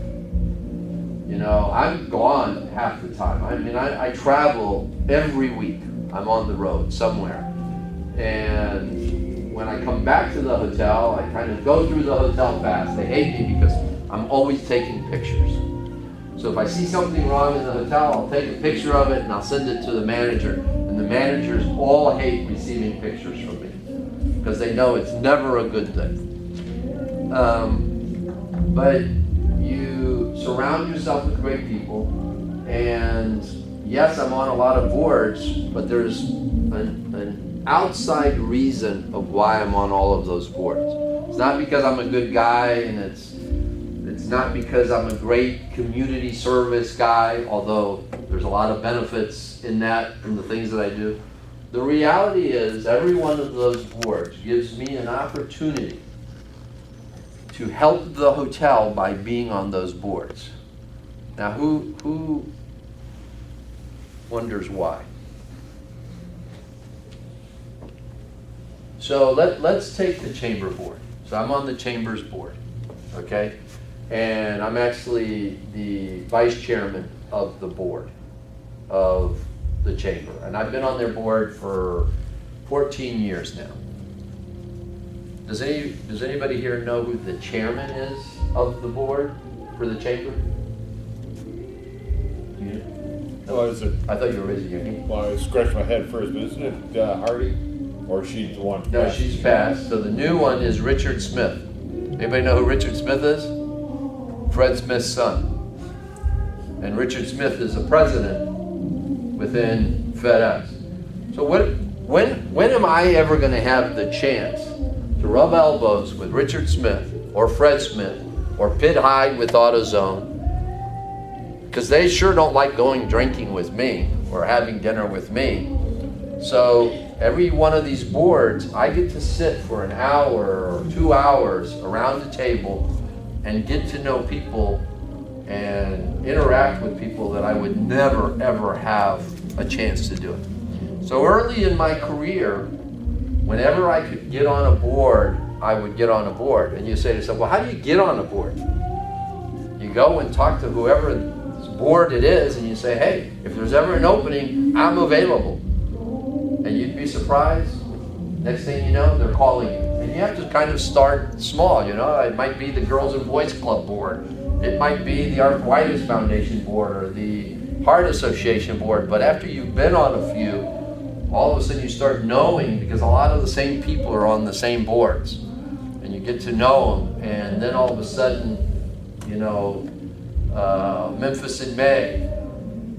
You know, I'm gone half the time. I mean, I travel every week. I'm on the road somewhere. And when I come back to the hotel, I kind of go through the hotel fast. They hate me because I'm always taking pictures. So if I see something wrong in the hotel, I'll take a picture of it and I'll send it to the manager. And the managers all hate receiving pictures from me because they know it's never a good thing. But you surround yourself with great people, and yes, I'm on a lot of boards, but there's an outside reason of why I'm on all of those boards. It's not because I'm a good guy, and it's not because I'm a great community service guy, although there's a lot of benefits in that from the things that I do. The reality is every one of those boards gives me an opportunity to help the hotel by being on those boards. Now, who wonders why? So let's take the chamber board. So I'm on the chamber's board, okay? And I'm actually the vice chairman of the board of the chamber. And I've been on their board for 14 years now. Does anybody here know who the chairman is of the board for the chamber? You? No, is it? I thought you were raising your hand. Well, I scratched my head first, but isn't it Hardy? Or she's the one? No, she's passed. So the new one is Richard Smith. Anybody know who Richard Smith is? Fred Smith's son. And Richard Smith is the president within FedEx. So when am I ever going to have the chance to rub elbows with Richard Smith or Fred Smith or Pitt Hyde with AutoZone? Because they sure don't like going drinking with me or having dinner with me. So every one of these boards, I get to sit for an hour or 2 hours around the table and get to know people and interact with people that I would never, ever have a chance to do it. So early in my career, whenever I could get on a board, I would get on a board. And you say to yourself, well, how do you get on a board? You go and talk to whoever's board it is, and you say, hey, if there's ever an opening, I'm available. And you'd be surprised. Next thing you know, they're calling you. And you have to kind of start small, you know. It might be the Girls and Boys Club board. It might be the Arthritis Foundation board or the Heart Association board. But after you've been on a few, all of a sudden you start knowing, because a lot of the same people are on the same boards. And you get to know them. And then all of a sudden, you know, Memphis in May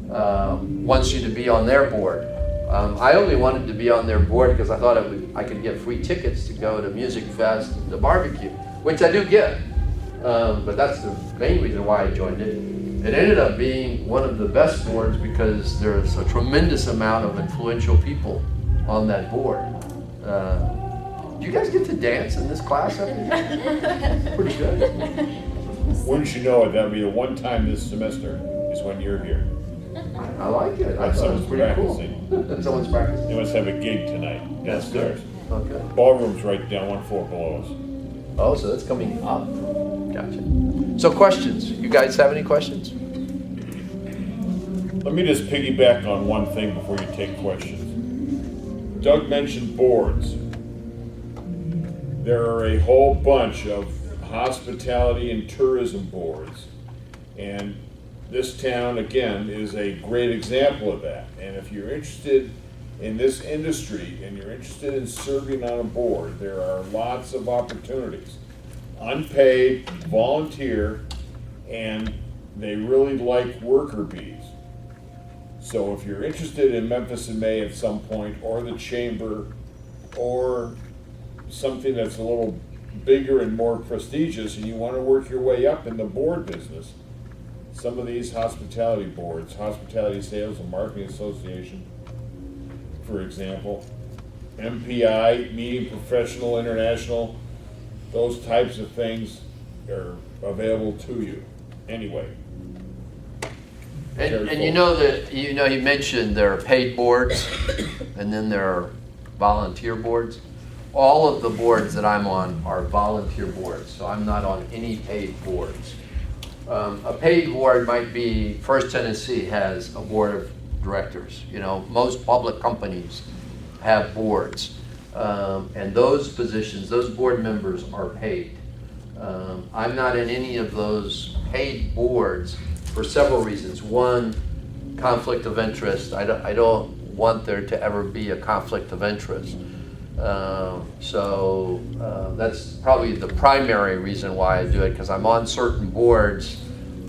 wants you to be on their board. I only wanted to be on their board because I thought I could get free tickets to go to Music Fest, the barbecue, which I do get. But that's the main reason why I joined it. It ended up being one of the best boards because there's a tremendous amount of influential people on that board. Do you guys get to dance in this class? Pretty good. Wouldn't you know it, that'll be the one time this semester is when you're here. I like it. I thought it was pretty cool. Someone's practicing. They must have a gig tonight downstairs. Okay. Ballroom's right down one floor below us. Oh, so that's coming up. Gotcha. So questions? You guys have any questions? Let me just piggyback on one thing before you take questions. Doug mentioned boards. There are a whole bunch of hospitality and tourism boards. And this town, again, is a great example of that. And if you're interested in this industry and you're interested in serving on a board, there are lots of opportunities. Unpaid, volunteer, and they really like worker bees. So if you're interested in Memphis in May at some point, or the chamber, or something that's a little bigger and more prestigious, and you want to work your way up in the board business, some of these hospitality boards, Hospitality Sales and Marketing Association, for example, MPI, Meeting Professional International, those types of things are available to you. Anyway. And you know that, you mentioned there are paid boards and then there are volunteer boards. All of the boards that I'm on are volunteer boards, so I'm not on any paid boards. A paid board might be, First Tennessee has a board of directors. Most public companies have boards. And those positions, those board members are paid. I'm not in any of those paid boards for several reasons. One, conflict of interest. I don't want there to ever be a conflict of interest. So that's probably the primary reason why I do it, because I'm on certain boards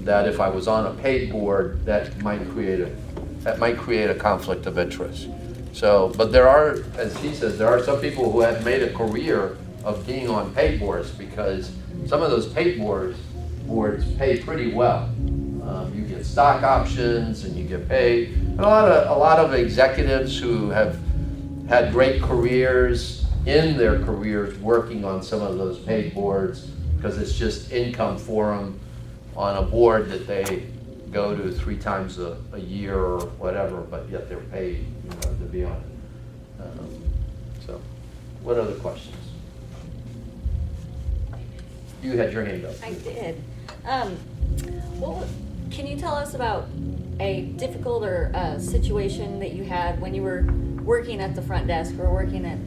that if I was on a paid board, that might create a conflict of interest. So, but there are, as he says, there are some people who have made a career of being on paid boards, because some of those paid boards pay pretty well. You get stock options and you get paid. And a lot of executives who have had great careers in their careers working on some of those paid boards, because it's just income for them on a board that they go to 3 times a year or whatever, but yet they're paid to be on it. So, what other questions? You had your hand up. I did. Can you tell us about a difficult or situation that you had when you were working at the front desk or working at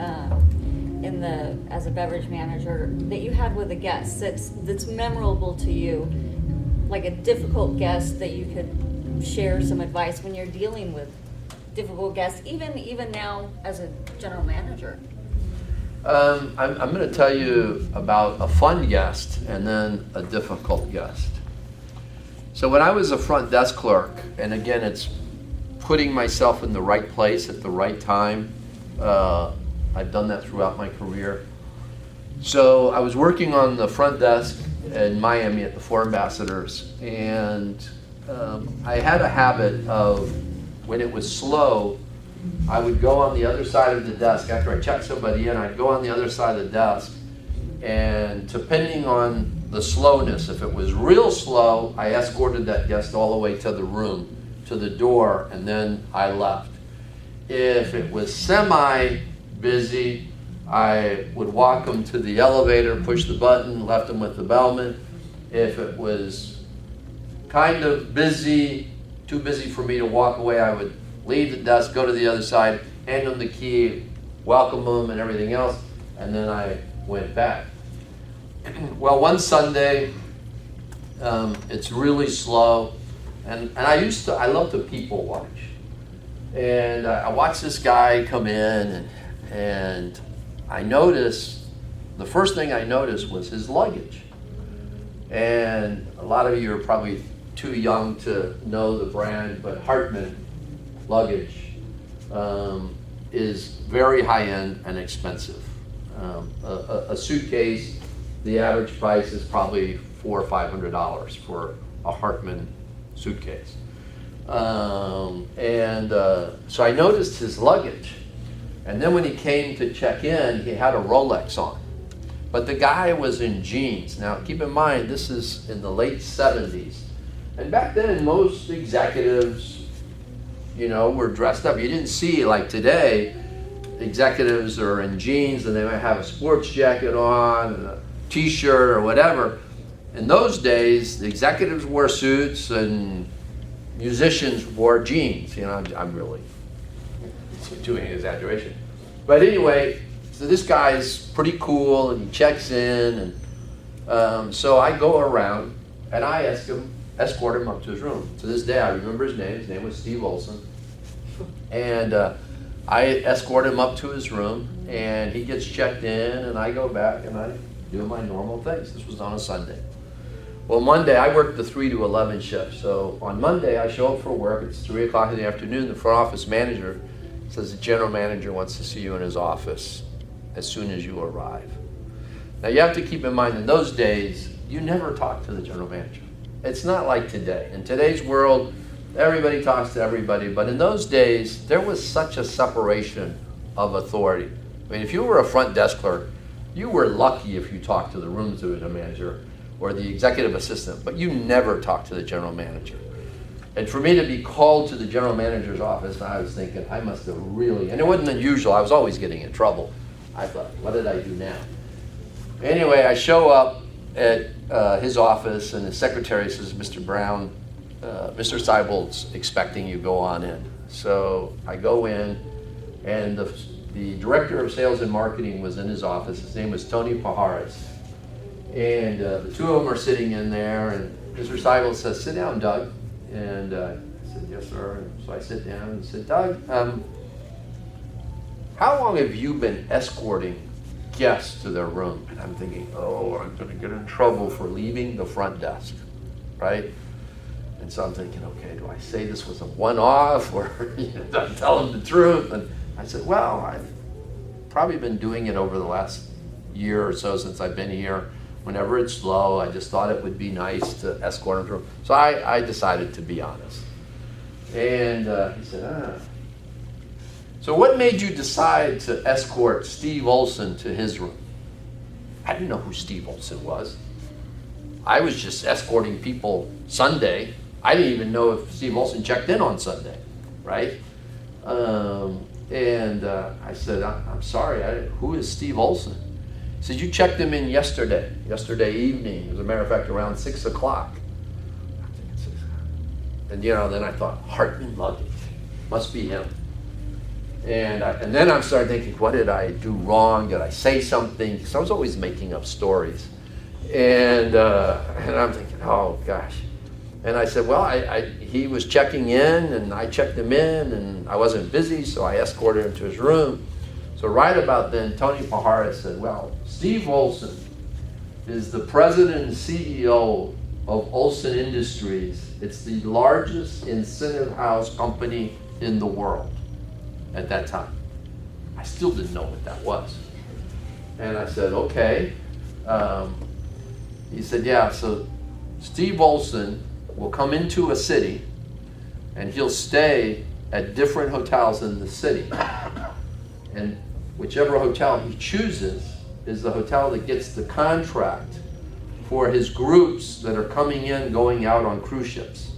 as a beverage manager that you had with a guest that's memorable to you, like a difficult guest that you could share some advice when you're dealing with difficult guests, even now as a general manager? I'm going to tell you about a fun guest and then a difficult guest. So when I was a front desk clerk, and again, it's putting myself in the right place at the right time. I've done that throughout my career. So I was working on the front desk in Miami at the Four Ambassadors, and I had a habit of, when it was slow, I would go on the other side of the desk after I checked somebody in. I'd go on the other side of the desk, and depending on the slowness, if it was real slow, I escorted that guest all the way to the room, to the door, and then I left. If it was semi-busy, I would walk them to the elevator, push the button, left them with the bellman. If it was kind of busy, too busy for me to walk away, I would leave the desk, go to the other side, hand them the key, welcome them and everything else, and then I went back. Well, one Sunday, it's really slow, and I love to people watch. And I watched this guy come in, and I noticed, the first thing I noticed was his luggage. And a lot of you are probably too young to know the brand, but Hartman luggage is very high-end and expensive. A suitcase, the average price is probably $400 or $500 for a Hartman suitcase. So I noticed his luggage. And then when he came to check in, he had a Rolex on. But the guy was in jeans. Now, keep in mind, this is in the late 70s. And back then, most executives, were dressed up. You didn't see, like today, executives are in jeans and they might have a sports jacket on and a t-shirt or whatever. in those days, the executives wore suits and musicians wore jeans. You know, I'm really doing an exaggeration. But anyway, so this guy's pretty cool and he checks in, and so I go around and I escort him up to his room. To this day, I remember his name. His name was Steve Olson. And I escort him up to his room, and he gets checked in, and I go back and I do my normal things. This was on a Sunday. Well, Monday, I worked the 3 to 11 shift. So on Monday, I show up for work. It's 3 o'clock in the afternoon. The front office manager says the general manager wants to see you in his office as soon as you arrive. Now, you have to keep in mind, in those days, you never talk to the general manager. It's not like today. In today's world, everybody talks to everybody, but in those days, there was such a separation of authority. I mean, if you were a front desk clerk, you were lucky if you talked to the room supervisor manager or the executive assistant, but you never talked to the general manager. And for me to be called to the general manager's office, I was thinking, I must have really, and it wasn't unusual, I was always getting in trouble. I thought, what did I do now? Anyway, I show up at his office, and his secretary says, Mr. Browne, Mr. Seibelt's expecting you, go on in. So I go in, and the director of sales and marketing was in his office. His name was Tony Pajares. And the two of them are sitting in there, and Mr. Seibelt says, sit down, Doug. And I said, yes, sir. And so I sit down and said, Doug, how long have you been escorting guests to their room? And I'm thinking, oh, I'm going to get in trouble for leaving the front desk, right? And so I'm thinking, okay, do I say this was a one-off, or do I tell them the truth? And I said, well, I've probably been doing it over the last year or so since I've been here. Whenever it's slow, I just thought it would be nice to escort them through. So I decided to be honest. And he said, So what made you decide to escort Steve Olson to his room? I didn't know who Steve Olson was. I was just escorting people Sunday. I didn't even know if Steve Olson checked in on Sunday, right? I said, I'm sorry, who is Steve Olson? He said, you checked him in yesterday evening, as a matter of fact, around 6 o'clock. And then I thought, Hartman luggage, must be him. And then I'm starting thinking, what did I do wrong? Did I say something? Because I was always making up stories. And I'm thinking, oh gosh. And I said, well, he was checking in, and I checked him in, and I wasn't busy, so I escorted him to his room. So right about then, Tony Pajares said, well, Steve Olson is the president and CEO of Olson Industries. It's the largest incentive house company in the world at that time. I still didn't know what that was. And I said, okay. He said, yeah, so Steve Olson will come into a city and he'll stay at different hotels in the city. And whichever hotel he chooses is the hotel that gets the contract for his groups that are coming in, going out on cruise ships.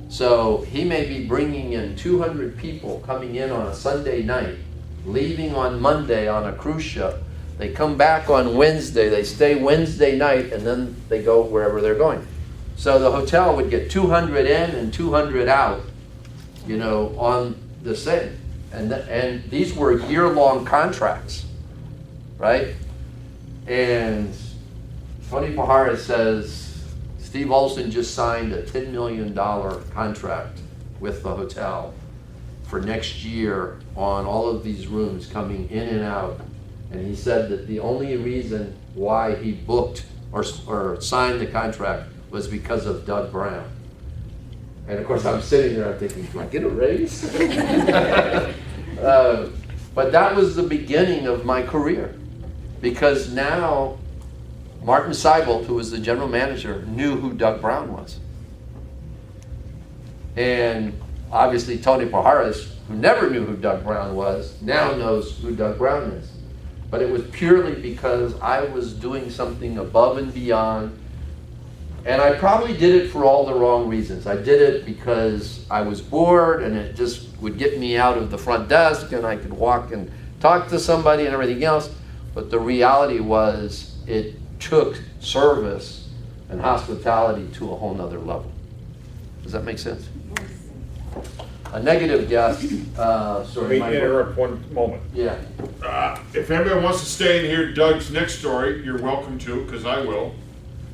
So he may be bringing in 200 people coming in on a Sunday night, leaving on Monday on a cruise ship. They come back on Wednesday, they stay Wednesday night, and then they go wherever they're going. So the hotel would get 200 in and 200 out, on the same. And these were year-long contracts, right? And Tony Pajares says, Steve Olson just signed a $10 million contract with the hotel for next year on all of these rooms coming in and out. And he said that the only reason why he booked or signed the contract was because of Doug Browne. And of course I'm sitting there, I'm thinking, do I get a raise? But that was the beginning of my career, because now Martin Seibelt, who was the general manager, knew who Doug Browne was. And obviously Tony Pajares, who never knew who Doug Browne was, now knows who Doug Browne is. But it was purely because I was doing something above and beyond. And I probably did it for all the wrong reasons. I did it because I was bored, and it just would get me out of the front desk, and I could walk and talk to somebody and everything else. But the reality was, it took service and hospitality to a whole nother level. Does that make sense? A negative guest, Let sorry. me my- interrupt one moment. Yeah, If anybody wants to stay and hear Doug's next story, you're welcome to, because I will.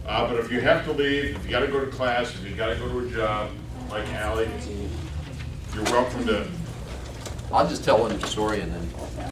But if you have to leave, if you gotta go to class, if you gotta go to a job, like Ally, you're welcome to I'll just tell one story and then